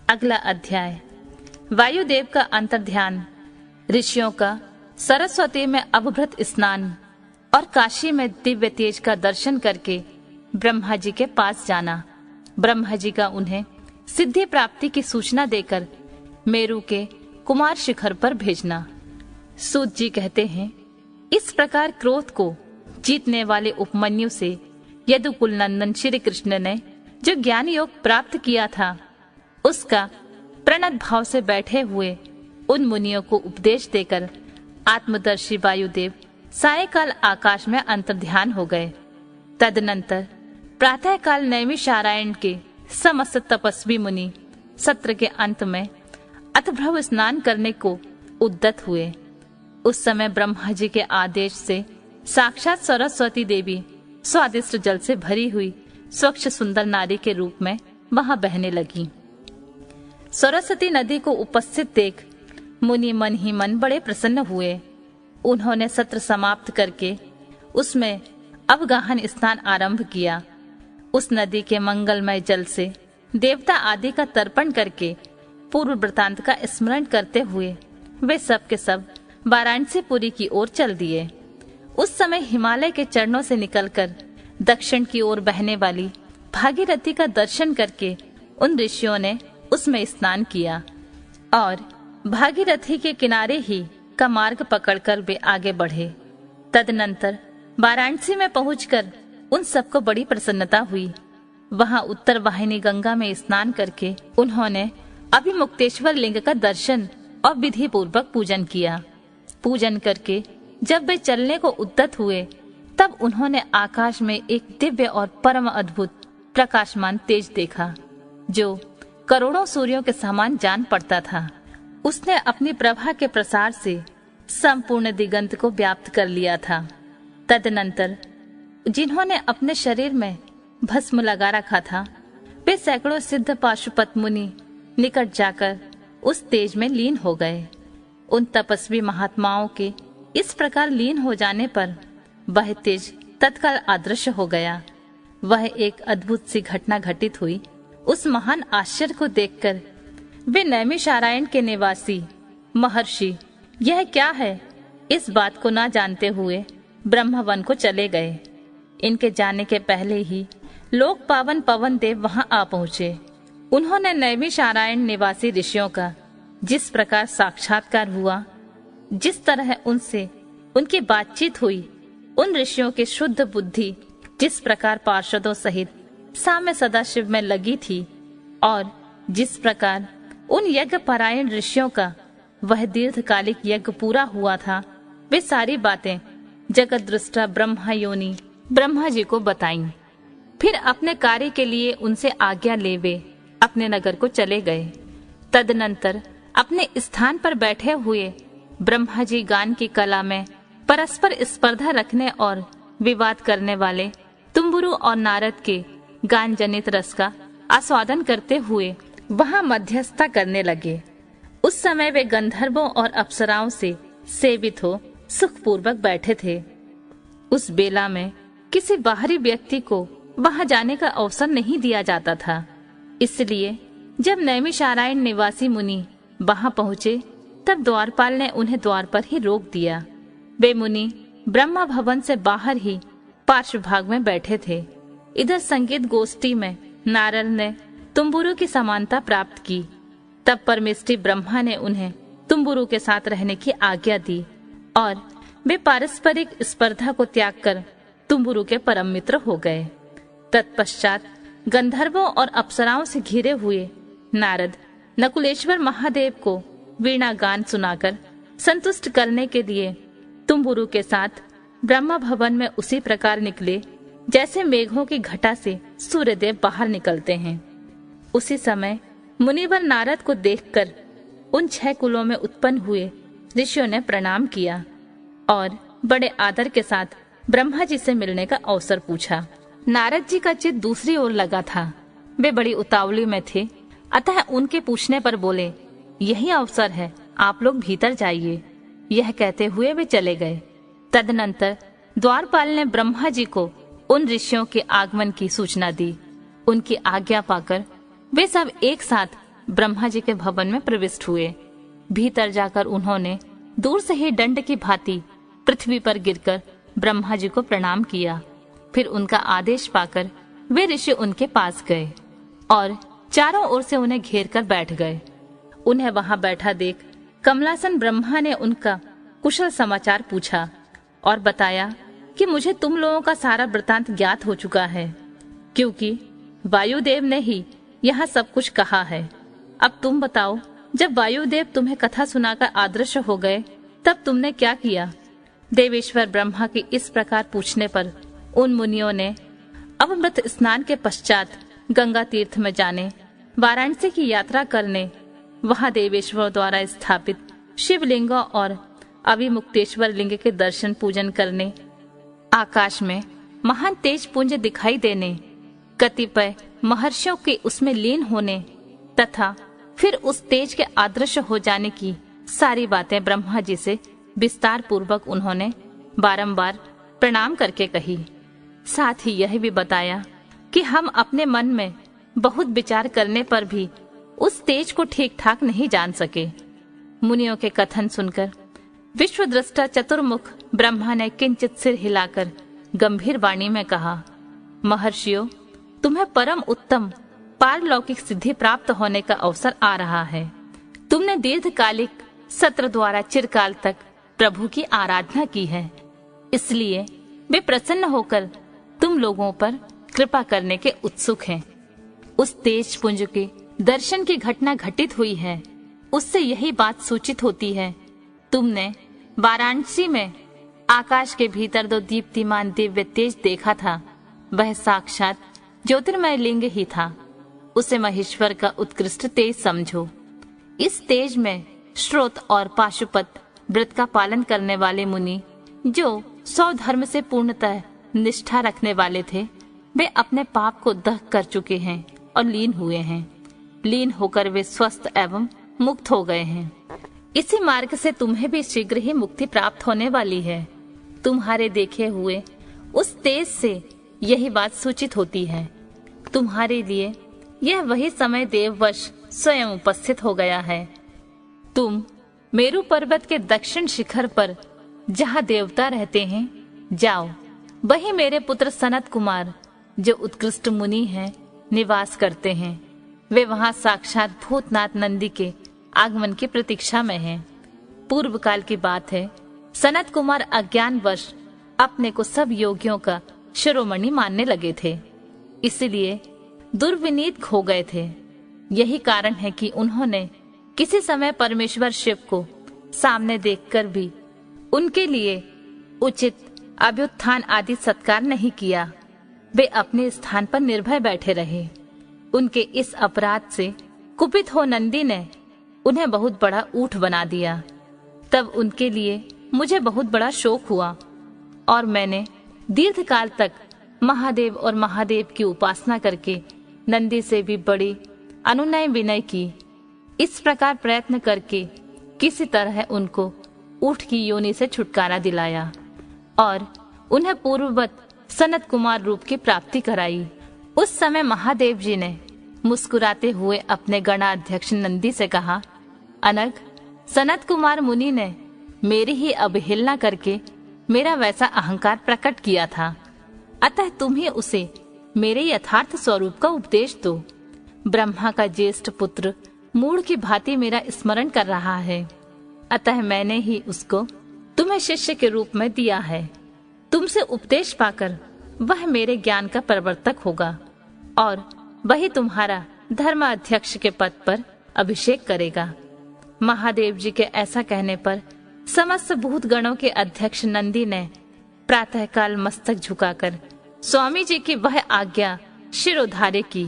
अगला अध्याय वायुदेव का अंतर्ध्यान, ऋषियों का सरस्वती में अभिभृत स्नान और काशी में दिव्य तेज का दर्शन करके ब्रह्मा जी के पास जाना। ब्रह्मा जी का उन्हें सिद्धि प्राप्ति की सूचना देकर मेरु के कुमार शिखर पर भेजना। सूत जी कहते हैं, इस प्रकार क्रोध को जीतने वाले उपमन्यु से यदुकुल नंदन श्री कृष्ण ने जो ज्ञान योग प्राप्त किया था, उसका प्रणत भाव से बैठे हुए उन मुनियों को उपदेश देकर आत्मदर्शी वायुदेव सायकाल आकाश में अंतर्ध्यान हो गए। तदनंतर प्रातःकाल नैमिषारण्य के समस्त तपस्वी मुनि सत्र के अंत में अतभ्रव स्नान करने को उद्यत हुए। उस समय ब्रह्मा जी के आदेश से साक्षात सरस्वती देवी स्वादिष्ट जल से भरी हुई स्वच्छ सुंदर नारी के रूप में वहां बहने लगी। सरस्वती नदी को उपस्थित देख मुनि मन ही मन बड़े प्रसन्न हुए। उन्होंने सत्र समाप्त करके उसमें अवगाहन स्नान आरंभ किया। उस नदी के मंगलमय जल से देवता आदि का तर्पण करके पूर्व वृतांत का स्मरण करते हुए वे सब के सब वाराणसीपुरी की ओर चल दिए। उस समय हिमालय के चरणों से निकलकर दक्षिण की ओर बहने वाली भागीरथी का दर्शन करके उन ऋषियों ने उसमें स्नान किया और भागीरथी के किनारे ही का मार्ग पकड़कर वे आगे बढ़े। तदनंतर वाराणसी में पहुंचकर उन सबको बड़ी प्रसन्नता हुई। वहां उत्तर वाहिनी गंगा में स्नान करके उन्होंने अभिमुक्तेश्वर लिंग का दर्शन और विधि पूर्वक पूजन किया। पूजन करके जब वे चलने को उद्यत हुए, तब उन्होंने आकाश में एक दिव्य और परम अद्भुत प्रकाशमान तेज देखा, जो करोड़ों सूर्यों के समान जान पड़ता था। उसने अपनी प्रभा के प्रसार से संपूर्ण दिगंत को व्याप्त कर लिया था। तदनंतर जिन्होंने अपने शरीर में भस्म लगा रखा था, वे सैकड़ों सिद्ध पाशुपत मुनि निकट जाकर उस तेज में लीन हो गए। उन तपस्वी महात्माओं के इस प्रकार लीन हो जाने पर वह तेज तत्काल अदृश्य हो गया। वह एक अद्भुत सी घटना घटित हुई। उस महान आश्चर्य को देखकर वे नैमिषारण्य के निवासी महर्षि यह क्या है, इस बात को ना जानते हुए ब्रह्मवन को चले गए। इनके जाने के पहले ही लोक पावन पवन देव वहां आ पहुँचे। उन्होंने नैमिषारण्य निवासी ऋषियों का जिस प्रकार साक्षात्कार हुआ, जिस तरह उनसे उनकी बातचीत हुई, उन ऋषियों की शुद्ध बुद्धि जिस प्रकार पार्षदों सहित साम्य सदाशिव में लगी थी, और जिस प्रकार उन यज्ञ परायण ऋषियों का वह दीर्घकालिक यज्ञ पूरा हुआ था, वे सारी बातें जगत दृष्टा ब्रह्मा योनि ब्रह्मा जी को बताईं। फिर अपने कार्य के लिए उनसे आज्ञा ले वे अपने नगर को चले गए। तदनंतर अपने स्थान पर बैठे हुए ब्रह्मा जी गान की कला में परस्पर स्पर्धा रखने और विवाद करने वाले तुम्बुरु और नारद के गान जनित रस का आस्वादन करते हुए वहां मध्यस्थता करने लगे। उस समय वे गंधर्वों और अप्सराओं से सेवित हो सुखपूर्वक बैठे थे। उस बेला में किसी बाहरी व्यक्ति को वहां जाने का अवसर नहीं दिया जाता था। इसलिए जब नैमिषारण्य निवासी मुनि वहां पहुंचे, तब द्वारपाल ने उन्हें द्वार पर ही रोक दिया। वे मुनि ब्रह्मा भवन से बाहर ही पार्श्व भाग में बैठे थे। इधर संगीत गोष्ठी में नारद ने तुम्बुरु की समानता प्राप्त की। तब परमेष्ठी ब्रह्मा ने उन्हें तुम्बुरु के साथ रहने की आज्ञा दी और वे पारस्परिक स्पर्धा को त्याग कर तुम्बुरु के परम मित्र हो गए। तत्पश्चात गंधर्वों और अप्सराओं से घिरे हुए नारद नकुलेश्वर महादेव को वीणा गान सुनाकर संतुष्ट करने के लिए तुम्बुरु के साथ ब्रह्मा भवन में उसी प्रकार निकले जैसे मेघों की घटा से सूर्यदेव बाहर निकलते हैं। उसी समय मुनिवर नारद को देखकर उन 6 कुलों में उत्पन्न हुए ऋषियों ने प्रणाम किया और बड़े आदर के साथ ब्रह्मा जी से मिलने का अवसर पूछा। नारद जी का चित्त दूसरी ओर लगा था। वे बड़ी उतावली में थे, अतः उनके पूछने पर बोले, यही अवसर है, आप लोग भीतर जाइए। यह कहते हुए वे चले गए। तदनंतर द्वारपाल ने ब्रह्मा जी को उन ऋषियों के आगमन की सूचना दी। उनकी आज्ञा पाकर वे सब एक साथ ब्रह्मा जी के भवन में प्रविष्ट हुए। भीतर जाकर उन्होंने दूर से ही दंड की भांति पृथ्वी पर गिरकर ब्रह्मा जी को प्रणाम किया। फिर उनका आदेश पाकर वे ऋषि उनके पास गए और चारों ओर से उन्हें घेर कर बैठ गए। उन्हें वहां बैठा देख कमलासन ब्रह्मा ने उनका कुशल समाचार पूछा और बताया कि मुझे तुम लोगों का सारा वृतांत ज्ञात हो चुका है, क्योंकि वायुदेव ने ही यहाँ सब कुछ कहा है। अब तुम बताओ, जब वायुदेव तुम्हें कथा सुनाकर अदृश्य हो गए तब तुमने क्या किया? देवेश्वर ब्रह्मा की इस प्रकार पूछने पर उन मुनियों ने अमृत स्नान के पश्चात गंगा तीर्थ में जाने, वाराणसी की यात्रा करने, वहां देवेश्वर द्वारा स्थापित शिवलिंग और अविमुक्तेश्वर लिंग के दर्शन पूजन करने, आकाश में महान तेज पुंज दिखाई देने, कतिपय महर्षियों के उसमें लीन होने तथा फिर उस तेज के अदृश्य हो जाने की सारी बातें ब्रह्मा जी से विस्तार पूर्वक उन्होंने बारंबार प्रणाम करके कही। साथ ही यह भी बताया कि हम अपने मन में बहुत विचार करने पर भी उस तेज को ठीक ठाक नहीं जान सके। मुनियों के कथन सुनकर विश्वद्रष्टा चतुर्मुख ब्रह्मा ने किंचित सिर हिलाकर गंभीर वाणी में कहा, महर्षियों, तुम्हें परम उत्तम पारलौकिक सिद्धि प्राप्त होने का अवसर आ रहा है। तुमने दीर्घकालिक सत्र द्वारा चिरकाल तक प्रभु की आराधना की है, इसलिए वे प्रसन्न होकर तुम लोगों पर कृपा करने के उत्सुक हैं। उस तेज पुंज के दर्शन की घटना घटित हुई है, उससे यही बात सूचित होती है। तुमने वाराणसी में आकाश के भीतर दो दीप्तिमान दिव्य तेज देखा था, वह साक्षात ज्योतिर्मय लिंग ही था। उसे महेश्वर का उत्कृष्ट तेज समझो। इस तेज में श्रोत और पाशुपत व्रत का पालन करने वाले मुनि, जो 100 धर्म से पूर्णतः निष्ठा रखने वाले थे, वे अपने पाप को दह कर चुके हैं और लीन हुए हैं। लीन होकर वे स्वस्थ एवं मुक्त हो गए हैं। इसी मार्ग से तुम्हें भी शीघ्र ही मुक्ति प्राप्त होने वाली है। तुम्हारे देखे हुए उस तेज से यही बात सूचित होती है। तुम्हारे लिए यह वही समय देववश स्वयं उपस्थित हो गया है। तुम मेरु पर्वत के दक्षिण शिखर पर जहाँ देवता रहते हैं जाओ। वही मेरे पुत्र सनत कुमार, जो उत्कृष्ट मुनि हैं, निवास करते हैं। वे वहां साक्षात भूतनाथ नंदी के आगमन की प्रतीक्षा में हैं। पूर्व काल की बात है, सनत कुमार अज्ञानवश अपने को सब योगियों का शिरोमणि मानने लगे थे, इसलिए दुर्विनीत खो गए थे। यही कारण है कि उन्होंने किसी समय परमेश्वर शिव को सामने देखकर भी उनके लिए उचित अभ्युत्थान आदि सत्कार नहीं किया। वे अपने स्थान पर निर्भय बैठे रहे। उनके इस अपराध से कुपित हो नंदी ने उन्हें बहुत बड़ा ऊंट बना दिया। तब उनके लिए मुझे बहुत बड़ा शोक हुआ और मैंने दीर्घकाल तक महादेव और महादेव की उपासना करके नंदी से भी बड़ी अनुनय विनय की। इस प्रकार प्रयत्न करके किसी तरह उनको ऊंट की योनि से छुटकारा दिलाया और उन्हें पूर्ववत सनत कुमार रूप की प्राप्ति कराई। उस समय महादेव जी ने मुस्कुराते हुए अपने गणाध्यक्ष नंदी से कहा, अनग, सनत कुमार मुनि ने मेरी ही अवहेलना करके मेरा वैसा अहंकार प्रकट किया था, अतः तुम ही उसे मेरे यथार्थ स्वरूप का उपदेश दो। ब्रह्मा का ज्येष्ठ पुत्र मूढ़ की भांति मेरा स्मरण कर रहा है, अतः मैंने ही उसको तुम्हें शिष्य के रूप में दिया है। तुमसे उपदेश पाकर वह मेरे ज्ञान का प्रवर्तक होगा और वही तुम्हारा धर्माध्यक्ष के पद पर अभिषेक करेगा। महादेव जी के ऐसा कहने पर समस्त भूत गणों के अध्यक्ष नंदी ने प्रातःकाल मस्तक झुकाकर स्वामी जी की वह आज्ञा शिरोधार्य की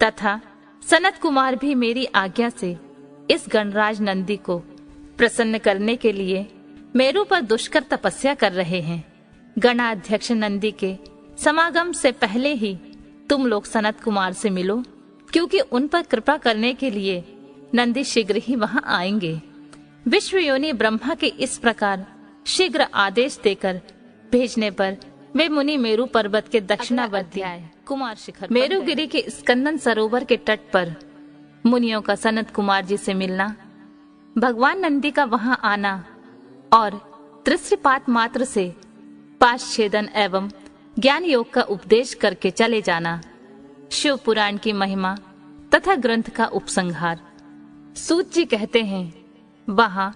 तथा सनत कुमार भी मेरी आज्ञा से इस गणराज नंदी को प्रसन्न करने के लिए मेरु पर दुष्कर तपस्या कर रहे हैं। गणाध्यक्ष नंदी के समागम से पहले ही तुम लोग सनत कुमार से मिलो, क्योंकि उन पर कृपा करने के लिए नंदी शीघ्र ही वहां आएंगे। विश्वयोनि ब्रह्मा के इस प्रकार शीघ्र आदेश देकर भेजने पर वे मुनि मेरु पर्वत के दक्षिणावर्ती कुमार शिखर मेरुगिरी के स्कंदन सरोवर के तट पर मुनियों का सनत कुमार जी से मिलना, भगवान नंदी का वहां आना और दृष्टिपात मात्र से पाशछेदन एवं ज्ञान योग का उपदेश करके चले जाना, शिव पुराण की महिमा तथा ग्रंथ का उपसंहार। सूत जी कहते हैं, वहां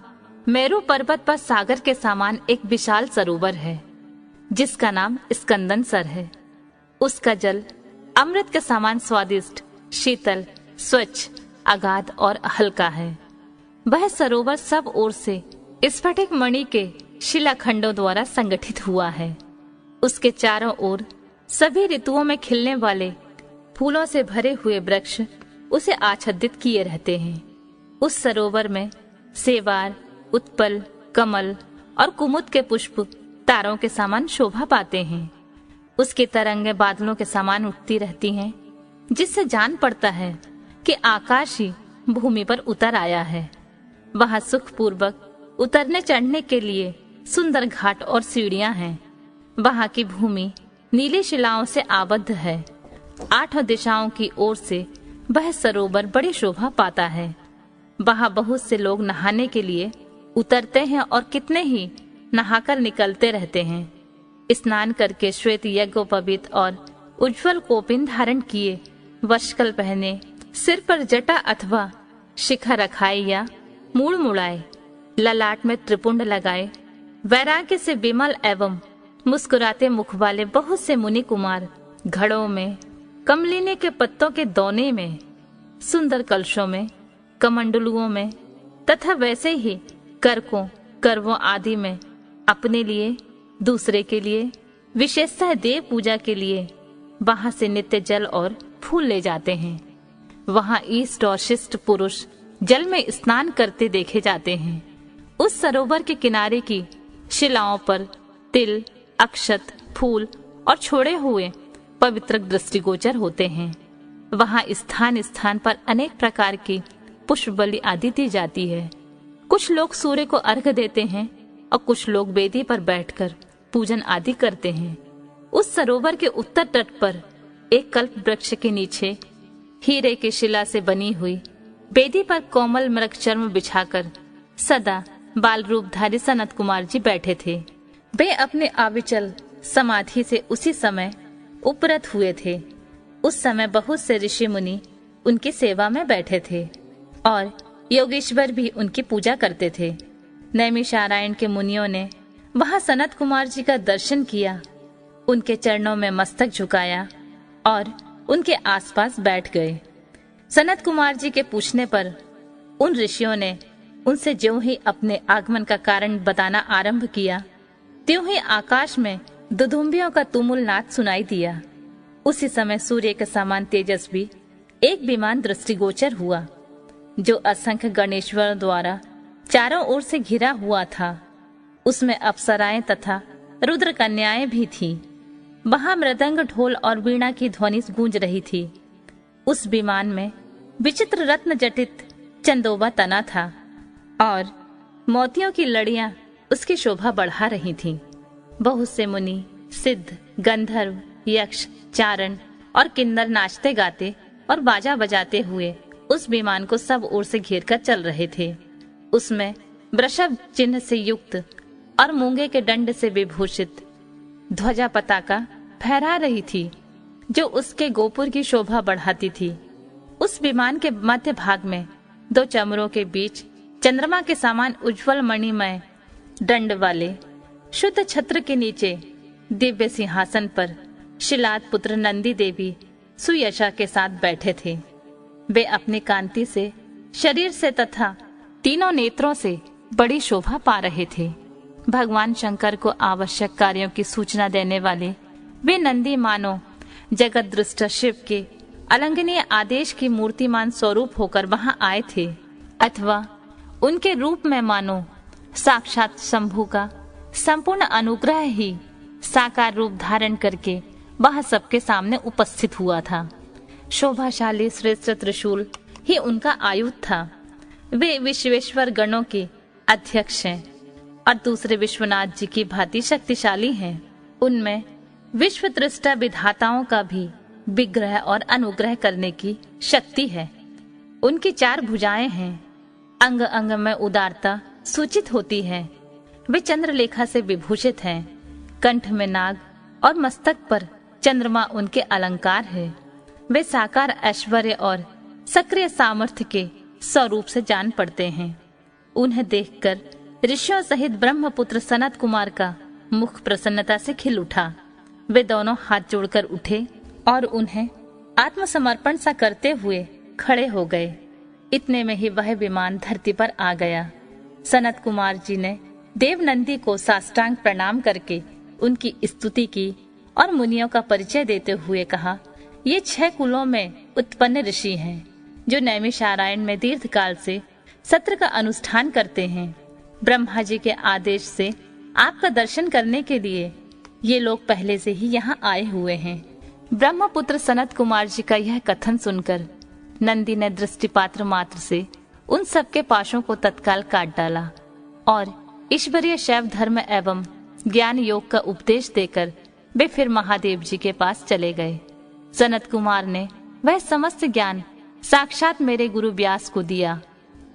मेरू पर्वत पर सागर के समान एक विशाल सरोवर है जिसका नाम स्कंदन सर है। उसका जल अमृत के समान स्वादिष्ट, शीतल, स्वच्छ, अगाध और हल्का है। वह सरोवर सब ओर से स्फटिक मणि के शिलाखंडों द्वारा संगठित हुआ है। उसके चारों ओर सभी ऋतुओं में खिलने वाले फूलों से भरे हुए वृक्ष उसे आच्छादित किए रहते हैं। उस सरोवर में सेवार, उत्पल, कमल और कुमुद के पुष्प तारों के समान शोभा पाते हैं। उसकी तरंगें बादलों के समान उठती रहती हैं, जिससे जान पड़ता है कि आकाश ही भूमि पर उतर आया है। वहां सुखपूर्वक उतरने चढ़ने के लिए सुंदर घाट और सीढ़ियां हैं। वहां की भूमि नीली शिलाओं से आबद्ध है। आठों दिशाओं की ओर से वह सरोवर बड़ी शोभा पाता है। वहां बहुत से लोग नहाने के लिए उतरते हैं और कितने ही नहाकर निकलते रहते हैं। स्नान करके श्वेत यज्ञोपवीत और उज्जवल कोपिन धारण किए, वस्कल पहने, सिर पर जटा अथवा शिखा रखाए या मूड़ मुड़ाए, ललाट में त्रिपुंड लगाए, वैराग्य से विमल एवं मुस्कुराते मुख वाले बहुत से मुनि कुमार घड़ों में, कमलिनी के पत्तों के दौने में, सुंदर कलशों में, कमंडलुओं में तथा वैसे ही करकों, करवों आदि में अपने लिए, दूसरे के लिए, विशेषतः देव पूजा के लिए वहां से नित्य जल और फूल ले जाते हैं। वहां ईष्ट और शिष्ट पुरुष जल में स्नान करते देखे जाते हैं। उस सरोवर के किनारे की शिलाओं पर तिल, अक्षत, फूल और छोड़े हुए पवित्र दृष्टिगोचर होते हैं। वहां स्थान स्थान पर अनेक प्रकार की पुष्प बलि आदि दी जाती है। कुछ लोग सूर्य को अर्घ्य देते हैं और कुछ लोग वेदी पर बैठकर पूजन आदि करते हैं। उस सरोवर के उत्तर तट पर एक कल्प वृक्ष के नीचे हीरे की शिला से बनी हुई वेदी पर कोमल मृग चर्म बिछाकर सदा बाल रूपधारी सनत कुमार जी बैठे थे। वे अपने अविचल समाधि से उसी समय उपरत हुए थे। उस समय बहुत से ऋषि मुनि उनकी सेवा में बैठे थे और योगेश्वर भी उनकी पूजा करते थे। नैमिषारण्य के मुनियों ने वहां सनत कुमार जी का दर्शन किया, उनके चरणों में मस्तक झुकाया और उनके आसपास बैठ गए। सनत कुमार जी के पूछने पर उन ऋषियों ने उनसे ज्यों ही अपने आगमन का कारण बताना आरंभ किया, त्यों ही आकाश में दुदुम्बियों का तुमुल नाद सुनाई दिया। उसी समय सूर्य के समान तेजस्वी एक विमान दृष्टिगोचर हुआ, जो असंख्य गणेश्वर द्वारा चारों ओर से घिरा हुआ था। उसमें अप्सराएं तथा रुद्र कन्याएं भी थीं। वहां मृदंग, ढोल और वीणा की ध्वनि गूंज रही थी। उस विमान में विचित्र रत्न जटित चंदोबा तना था और मोतियों की लड़ियां उसकी शोभा बढ़ा रही थीं। बहुत से मुनि, सिद्ध, गंधर्व, यक्ष, चारण और किन्नर नाचते गाते और बाजा बजाते हुए उस विमान को सब ओर से घेर कर चल रहे थे। उसमें वृषभ चिन्ह से युक्त और मूंगे के दंड से विभूषित ध्वजा पताका फहरा रही थी, जो उसके गोपुर की शोभा बढ़ाती थी। उस विमान के मध्य भाग में दो चमरों के बीच चंद्रमा के समान उज्जवल मणिमय दंड वाले शुद्ध छत्र के नीचे दिव्य सिंहासन पर शिलाद पुत्र नंदी देवी सुयशा के साथ बैठे थे। वे अपनी कांति से, शरीर से तथा तीनों नेत्रों से बड़ी शोभा पा रहे थे। भगवान शंकर को आवश्यक कार्यों की सूचना देने वाले वे नंदी मानो जगत दृष्टा शिव के अलंघनीय आदेश की मूर्तिमान स्वरूप होकर वहां आए थे, अथवा उनके रूप में मानो साक्षात शंभु का संपूर्ण अनुग्रह ही साकार रूप धारण करके वह सबके सामने उपस्थित हुआ था। शोभाशाली श्रेष्ठ त्रिशूल ही उनका आयुध था। वे विश्वेश्वर गणों के अध्यक्ष हैं और दूसरे विश्वनाथ जी की भांति शक्तिशाली हैं। उनमें विश्व दृष्टा विधाताओं का भी विग्रह और अनुग्रह करने की शक्ति है। उनकी 4 भुजाएं हैं। अंग अंग में उदारता सूचित होती है। वे चंद्रलेखा से विभूषित हैं। कंठ में नाग और मस्तक पर चंद्रमा उनके अलंकार है। वे साकार ऐश्वर्य और सक्रिय सामर्थ्य के स्वरूप से जान पड़ते हैं। उन्हें देखकर ऋषियों सहित ब्रह्मपुत्र सनत कुमार का मुख प्रसन्नता से खिल उठा। वे दोनों हाथ जोड़कर उठे और उन्हें आत्मसमर्पण सा करते हुए खड़े हो गए। इतने में ही वह विमान धरती पर आ गया। सनत कुमार जी ने देवनंदी को साष्टांग प्रणाम करके उनकी स्तुति की और मुनियों का परिचय देते हुए कहा, ये 6 कुलों में उत्पन्न ऋषि हैं, जो नैमिषारण्य में दीर्घ काल से सत्र का अनुष्ठान करते हैं। ब्रह्मा जी के आदेश से आपका दर्शन करने के लिए ये लोग पहले से ही यहाँ आए हुए हैं। ब्रह्मपुत्र सनत कुमार जी का यह कथन सुनकर नंदी ने दृष्टिपात्र मात्र से उन सबके पाशों को तत्काल काट डाला और ईश्वरीय शैव धर्म एवं ज्ञान योग का उपदेश देकर वे फिर महादेव जी के पास चले गए। सनत कुमार ने वह समस्त ज्ञान साक्षात मेरे गुरु व्यास को दिया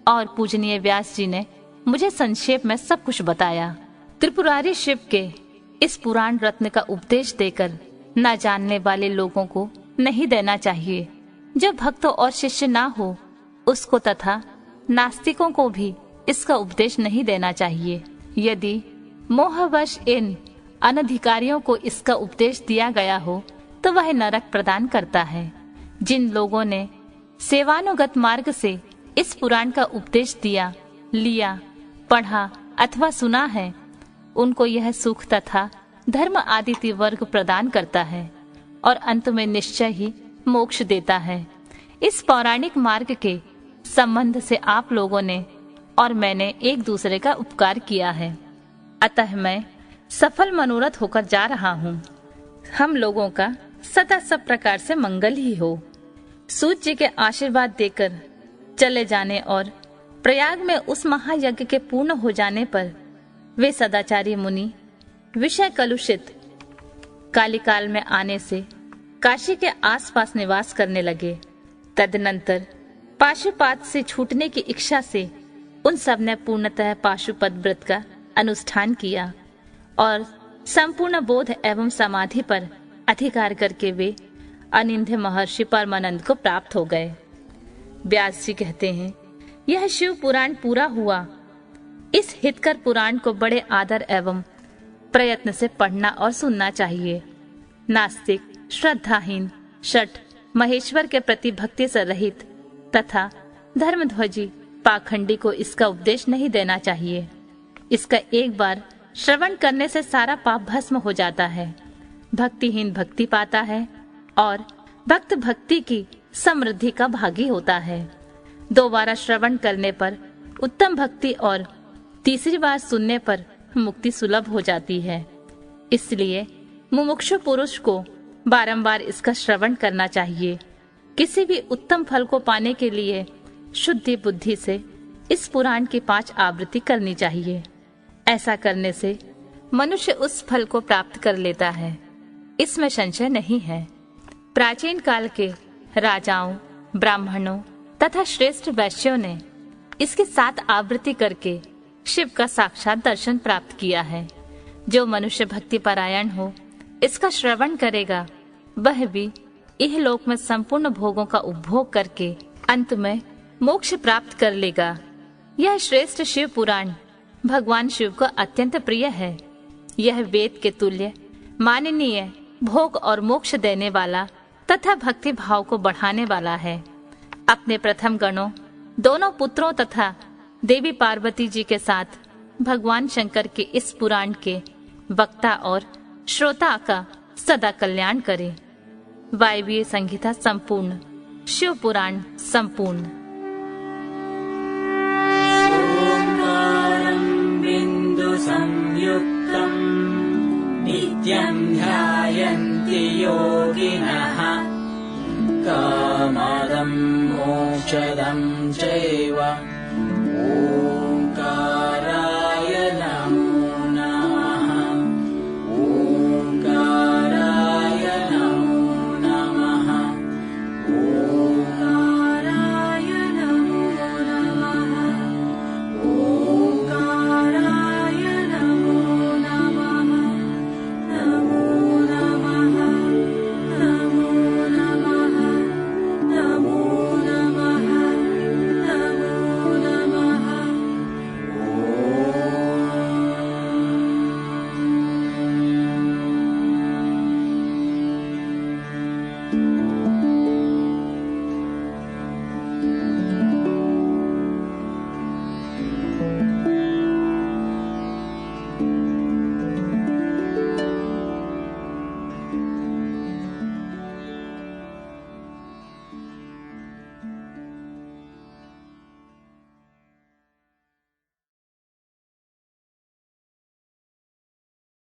और पूजनीय व्यास जी ने मुझे संक्षेप में सब कुछ बताया। त्रिपुरारी शिव के इस पुराण रत्न का उपदेश देकर न जानने वाले लोगों को नहीं देना चाहिए। जो भक्तों और शिष्य ना हो उसको तथा नास्तिकों को भी इसका उपदेश नहीं देना चाहिए। यदि मोहवश इन अनधिकारियों को इसका उपदेश दिया गया हो तो वह नरक प्रदान करता है। जिन लोगों ने सेवानुगत मार्ग से इस पुराण का उपदेश दिया, लिया, पढ़ा अथवा सुना है, उनको यह सुख तथा धर्म आदि वर्ग प्रदान करता है और अंत में निश्चय ही मोक्ष देता है। इस पौराणिक मार्ग के संबंध से आप लोगों ने और मैंने एक दूसरे का उपकार किया है, अतः मैं सफल मनोरथ होकर जा रहा हूँ। हम लोगों का सदा सब प्रकार से मंगल ही हो। सूत जी के आशीर्वाद देकर चले जाने और प्रयाग में उस महायज्ञ के पूर्ण हो जाने पर वे सदाचारी मुनि विषय कलुषित कालिकाल में आने से काशी के आसपास निवास करने लगे। तदनंतर पाशुपात से छूटने की इच्छा से उन सब ने पूर्णतः पाशुपत व्रत का अनुष्ठान किया और संपूर्ण बोध एवं समाधि पर अधिकार करके वे अनिंद्य महर्षि परमानंद को प्राप्त हो गए। व्यास जी कहते हैं, यह शिव पुराण पूरा हुआ। इस हितकर पुराण को बड़े आदर एवं प्रयत्न से पढ़ना और सुनना चाहिए। नास्तिक, श्रद्धाहीन, शठ, महेश्वर के प्रति भक्ति से रहित तथा धर्मध्वजी पाखंडी को इसका उपदेश नहीं देना चाहिए। इसका एक बार श्रवण करने से सारा पाप भस्म हो जाता है। भक्तिहीन भक्ति पाता है और भक्त भक्ति की समृद्धि का भागी होता है। 2 बार श्रवण करने पर उत्तम भक्ति और तीसरी बार सुनने पर मुक्ति सुलभ हो जाती है। इसलिए मुमुक्षु पुरुष को बारंबार इसका श्रवण करना चाहिए। किसी भी उत्तम फल को पाने के लिए शुद्धि बुद्धि से इस पुराण की 5 आवृत्ति करनी चाहिए। ऐसा करने से मनुष्य उस फल को प्राप्त कर लेता है, इसमें संशय नहीं है। प्राचीन काल के राजाओं, ब्राह्मणों तथा श्रेष्ठ वैश्यों ने इसकी 7 आवृत्ति करके शिव का साक्षात दर्शन प्राप्त किया है। जो मनुष्य भक्ति परायण हो इसका श्रवण करेगा, वह भी इहलोक में संपूर्ण भोगों का उपभोग करके अंत में मोक्ष प्राप्त कर लेगा। यह श्रेष्ठ शिव पुराण भगवान शिव को अत्यंत प्रिय है। यह वेद के तुल्य माननीय, भोग और मोक्ष देने वाला तथा भक्ति भाव को बढ़ाने वाला है। अपने प्रथम गणों, दोनों पुत्रों तथा देवी पार्वती जी के साथ भगवान शंकर के इस पुराण के वक्ता और श्रोता का सदा कल्याण करे। वायवीय संहिता संपूर्ण, शिव पुराण संपूर्ण। बिंदु संयुक्तम् नित्यं ध्यायन्ति योगिनः कामदं मोक्षदं चैव ओंकार